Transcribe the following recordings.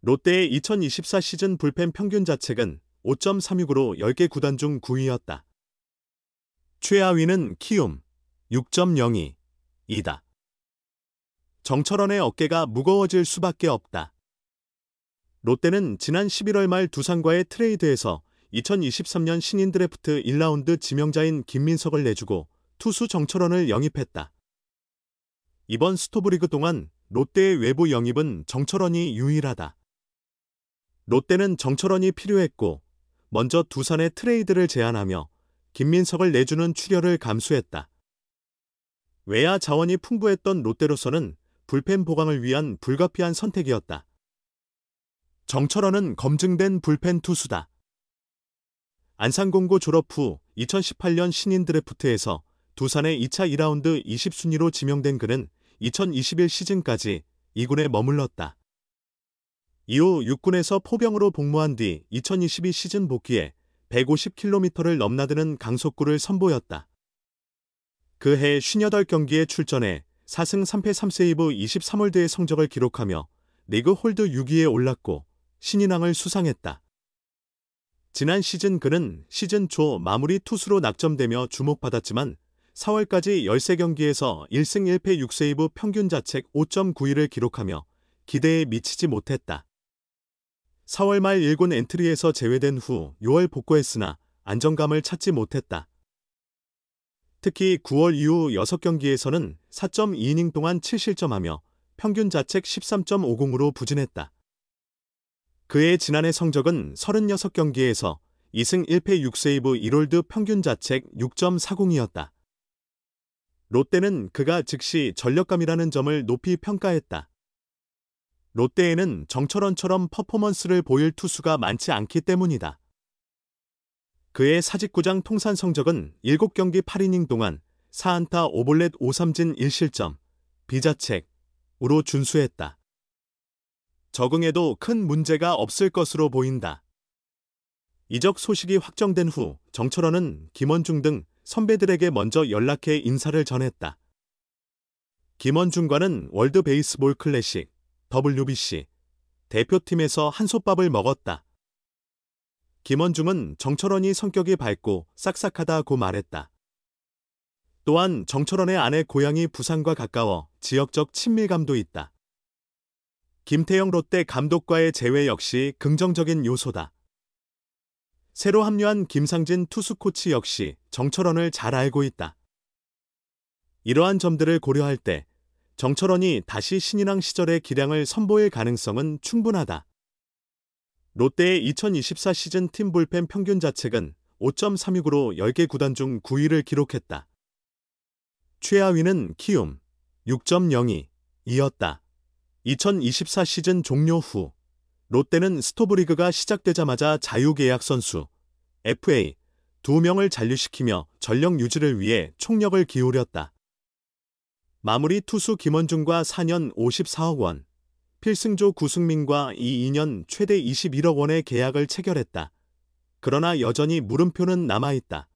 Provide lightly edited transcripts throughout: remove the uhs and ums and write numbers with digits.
롯데의 2024 시즌 불펜 평균 자책은 5.36으로 10개 구단 중 9위였다. 최하위는 키움 6.02이다. 정철원의 어깨가 무거워질 수밖에 없다. 롯데는 지난 11월 말 두산과의 트레이드에서 2023년 신인 드래프트 1라운드 지명자인 김민석을 내주고 투수 정철원을 영입했다. 이번 스토브리그 동안 롯데의 외부 영입은 정철원이 유일하다. 롯데는 정철원이 필요했고 먼저 두산에 트레이드를 제안하며 김민석을 내주는 출혈을 감수했다. 외야 자원이 풍부했던 롯데로서는 불펜 보강을 위한 불가피한 선택이었다. 정철원은 검증된 불펜 투수다. 안산공고 졸업 후 2018년 신인 드래프트에서 두산의 2차 2라운드 20순위로 지명된 그는 2021 시즌까지 2군에 머물렀다. 이후 6군에서 포병으로 복무한 뒤 2022 시즌 복귀에 150km를 넘나드는 강속구를 선보였다. 그해 58경기에 출전해 4승 3패 3세이브 23홀드의 성적을 기록하며 리그 홀드 6위에 올랐고 신인왕을 수상했다. 지난 시즌 그는 시즌 초 마무리 투수로 낙점되며 주목받았지만 4월까지 13경기에서 1승 1패 6세이브 평균 자책 5.91을 기록하며 기대에 미치지 못했다. 4월 말 1군 엔트리에서 제외된 후 6월 복구했으나 안정감을 찾지 못했다. 특히 9월 이후 6경기에서는 4.2이닝 동안 7실점하며 평균 자책 13.50으로 부진했다. 그의 지난해 성적은 36경기에서 2승 1패 6세이브 1홀드 평균 자책 6.40이었다. 롯데는 그가 즉시 전력감이라는 점을 높이 평가했다. 롯데에는 정철원처럼 퍼포먼스를 보일 투수가 많지 않기 때문이다. 그의 사직구장 통산 성적은 7경기 8이닝 동안 4안타 5볼넷 5삼진 1실점, 비자책으로 준수했다. 적응에도 큰 문제가 없을 것으로 보인다. 이적 소식이 확정된 후 정철원은 김원중 등 선배들에게 먼저 연락해 인사를 전했다. 김원중과는 월드 베이스볼 클래식, WBC, 대표팀에서 한솥밥을 먹었다. 김원중은 정철원이 성격이 밝고 싹싹하다고 말했다. 또한 정철원의 아내 고향이 부산과 가까워 지역적 친밀감도 있다. 김태형 롯데 감독과의 재회 역시 긍정적인 요소다. 새로 합류한 김상진 투수 코치 역시 정철원을 잘 알고 있다. 이러한 점들을 고려할 때 정철원이 다시 신인왕 시절의 기량을 선보일 가능성은 충분하다. 롯데의 2024 시즌 팀 불펜 평균 자책은 5.36으로 10개 구단 중 9위를 기록했다. 최하위는 키움 6.02이었다. 2024 시즌 종료 후 롯데는 스토브리그가 시작되자마자 자유계약 선수 FA 2명을 잔류시키며 전력 유지를 위해 총력을 기울였다. 마무리 투수 김원중과 4년 54억 원, 필승조 구승민과 2년 최대 21억 원의 계약을 체결했다. 그러나 여전히 물음표는 남아있다.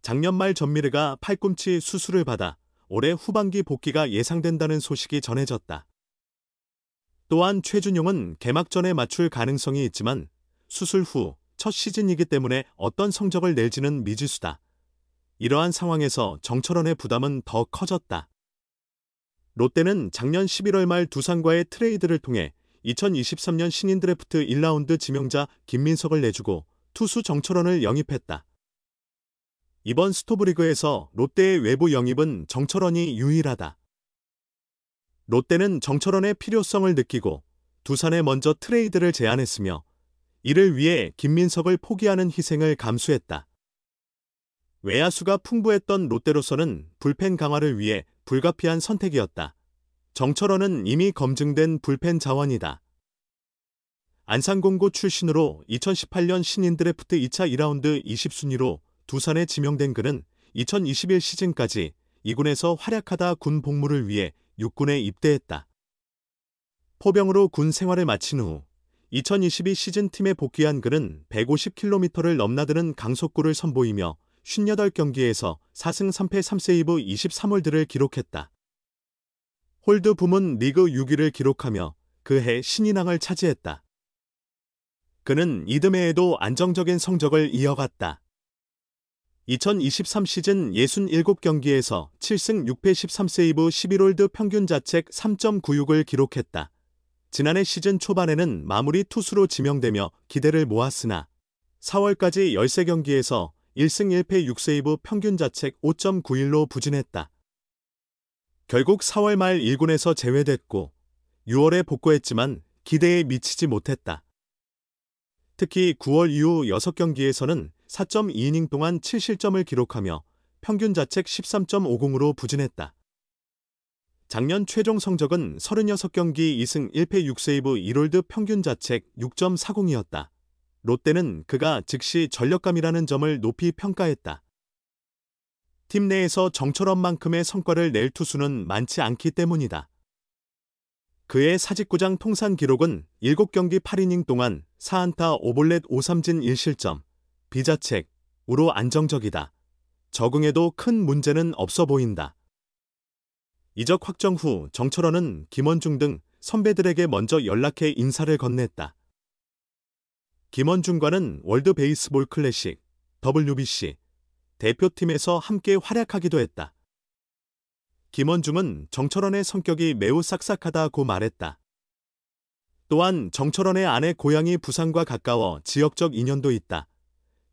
작년 말 전미르가 팔꿈치 수술을 받아 올해 후반기 복귀가 예상된다는 소식이 전해졌다. 또한 최준용은 개막전에 맞출 가능성이 있지만 수술 후 첫 시즌이기 때문에 어떤 성적을 낼지는 미지수다. 이러한 상황에서 정철원의 부담은 더 커졌다. 롯데는 작년 11월 말 두산과의 트레이드를 통해 2023년 신인 드래프트 1라운드 지명자 김민석을 내주고 투수 정철원을 영입했다. 이번 스토브리그에서 롯데의 외부 영입은 정철원이 유일하다. 롯데는 정철원의 필요성을 느끼고 두산에 먼저 트레이드를 제안했으며 이를 위해 김민석을 포기하는 희생을 감수했다. 외야수가 풍부했던 롯데로서는 불펜 강화를 위해 불가피한 선택이었다. 정철원은 이미 검증된 불펜 자원이다. 안산공고 출신으로 2018년 신인 드래프트 2차 2라운드 20순위로 두산에 지명된 그는 2021 시즌까지 2군에서 활약하다 군 복무를 위해 6군에 입대했다. 포병으로 군 생활을 마친 후 2022 시즌 팀에 복귀한 그는 150km를 넘나드는 강속구를 선보이며 58경기에서 4승 3패 3세이브 23홀드를 기록했다. 홀드 부문 리그 6위를 기록하며 그 해 신인왕을 차지했다. 그는 이듬해에도 안정적인 성적을 이어갔다. 2023 시즌 67경기에서 7승 6패 13세이브 11홀드 평균 자책 3.96을 기록했다. 지난해 시즌 초반에는 마무리 투수로 지명되며 기대를 모았으나 4월까지 13경기에서 1승 1패 6세이브 평균 자책 5.91로 부진했다. 결국 4월 말 1군에서 제외됐고 6월에 복구했지만 기대에 미치지 못했다. 특히 9월 이후 6경기에서는 4.2이닝 동안 7실점을 기록하며 평균 자책 13.50으로 부진했다. 작년 최종 성적은 36경기 2승 1패 6세이브 1홀드 평균 자책 6.40이었다. 롯데는 그가 즉시 전력감이라는 점을 높이 평가했다. 팀 내에서 정철원만큼의 성과를 낼 투수는 많지 않기 때문이다. 그의 사직구장 통산 기록은 7경기 8이닝 동안 4안타 5볼넷 5삼진 1실점, 비자책으로 안정적이다. 적응에도 큰 문제는 없어 보인다. 이적 확정 후 정철원은 김원중 등 선배들에게 먼저 연락해 인사를 건넸다. 김원중과는 월드 베이스볼 클래식, WBC, 대표팀에서 함께 활약하기도 했다. 김원중은 정철원의 성격이 매우 싹싹하다고 말했다. 또한 정철원의 아내 고향이 부산과 가까워 지역적 인연도 있다.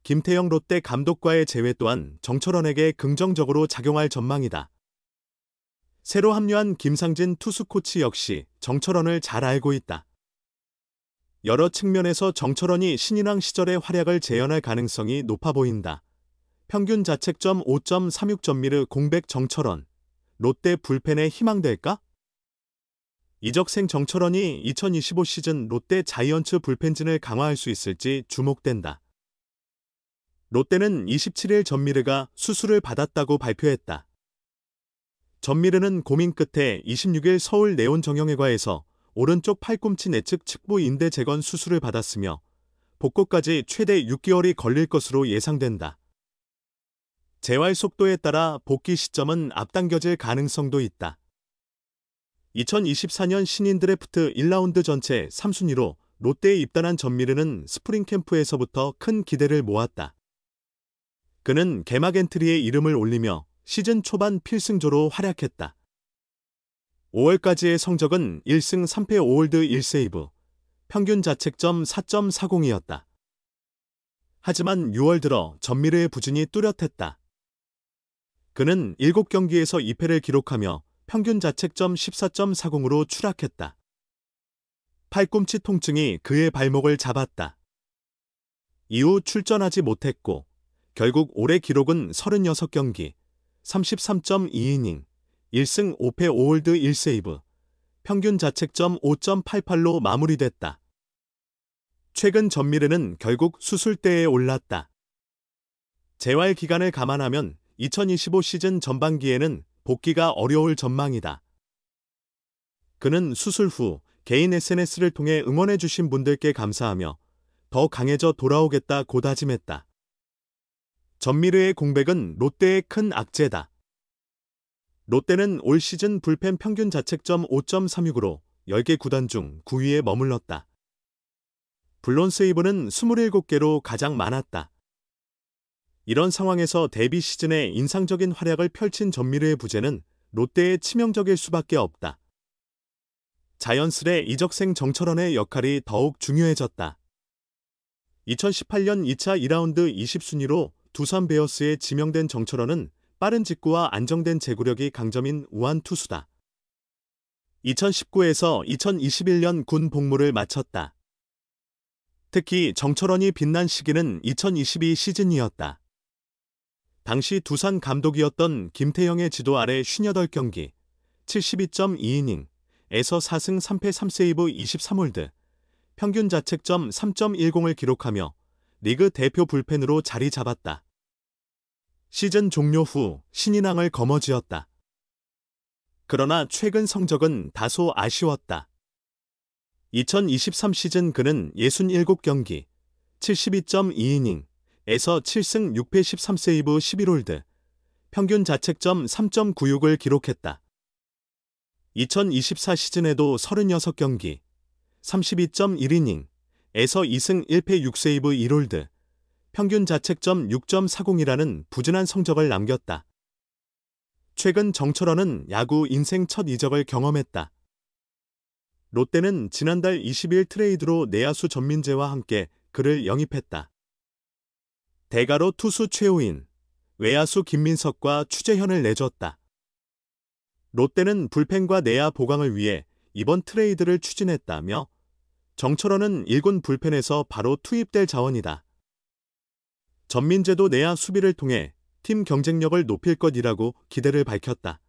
김태형 롯데 감독과의 재회 또한 정철원에게 긍정적으로 작용할 전망이다. 새로 합류한 김상진 투수 코치 역시 정철원을 잘 알고 있다. 여러 측면에서 정철원이 신인왕 시절의 활약을 재현할 가능성이 높아 보인다. 평균 자책점 5.36점미르 공백 정철원, 롯데 불펜에 희망될까? 이적생 정철원이 2025 시즌 롯데 자이언츠 불펜진을 강화할 수 있을지 주목된다. 롯데는 27일 전미르가 수술을 받았다고 발표했다. 전미르는 고민 끝에 26일 서울 내온정형외과에서 오른쪽 팔꿈치 내측 측부 인대 재건 수술을 받았으며 복구까지 최대 6개월이 걸릴 것으로 예상된다. 재활 속도에 따라 복귀 시점은 앞당겨질 가능성도 있다. 2024년 신인 드래프트 1라운드 전체 3순위로 롯데에 입단한 전미르는 스프링 캠프에서부터 큰 기대를 모았다. 그는 개막 엔트리에 이름을 올리며 시즌 초반 필승조로 활약했다. 5월까지의 성적은 1승 3패 5홀드 1세이브, 평균 자책점 4.40이었다. 하지만 6월 들어 전미르의 부진이 뚜렷했다. 그는 7경기에서 2패를 기록하며 평균 자책점 14.40으로 추락했다. 팔꿈치 통증이 그의 발목을 잡았다. 이후 출전하지 못했고 결국 올해 기록은 36경기, 33.2이닝, 1승 5패 5홀드 1세이브, 평균 자책점 5.88로 마무리됐다. 최근 전미르는 결국 수술대에 올랐다. 재활 기간을 감안하면 2025 시즌 전반기에는 복귀가 어려울 전망이다. 그는 수술 후 개인 SNS를 통해 응원해주신 분들께 감사하며 더 강해져 돌아오겠다고 다짐했다. 전미르의 공백은 롯데의 큰 악재다. 롯데는 올 시즌 불펜 평균 자책점 5.36으로 10개 구단 중 9위에 머물렀다. 블론 세이브는 27개로 가장 많았다. 이런 상황에서 데뷔 시즌에 인상적인 활약을 펼친 전미르의 부재는 롯데에 치명적일 수밖에 없다. 자연스레 이적생 정철원의 역할이 더욱 중요해졌다. 2018년 2차 2라운드 20순위로 두산 베어스에 지명된 정철원은 빠른 직구와 안정된 제구력이 강점인 우완 투수다. 2019에서 2021년 군 복무를 마쳤다. 특히 정철원이 빛난 시기는 2022 시즌이었다. 당시 두산 감독이었던 김태형의 지도 아래 58경기, 72.2이닝, 에서 4승 3패 3세이브 23홀드, 평균 자책점 3.10을 기록하며 리그 대표 불펜으로 자리 잡았다. 시즌 종료 후 신인왕을 거머쥐었다. 그러나 최근 성적은 다소 아쉬웠다. 2023 시즌 그는 67경기, 72.2이닝, 에서 7승 6패 13세이브 11홀드, 평균 자책점 3.96을 기록했다. 2024 시즌에도 36경기, 32.1이닝에서 2승 1패 6세이브 1홀드, 평균 자책점 6.40이라는 부진한 성적을 남겼다. 최근 정철원은 야구 인생 첫 이적을 경험했다. 롯데는 지난달 20일 트레이드로 내야수 전민재와 함께 그를 영입했다. 대가로 투수 최우인, 외야수 김민석과 추재현을 내줬다. 롯데는 불펜과 내야 보강을 위해 이번 트레이드를 추진했다며 정철원은 1군 불펜에서 바로 투입될 자원이다. 전민재도 내야 수비를 통해 팀 경쟁력을 높일 것이라고 기대를 밝혔다.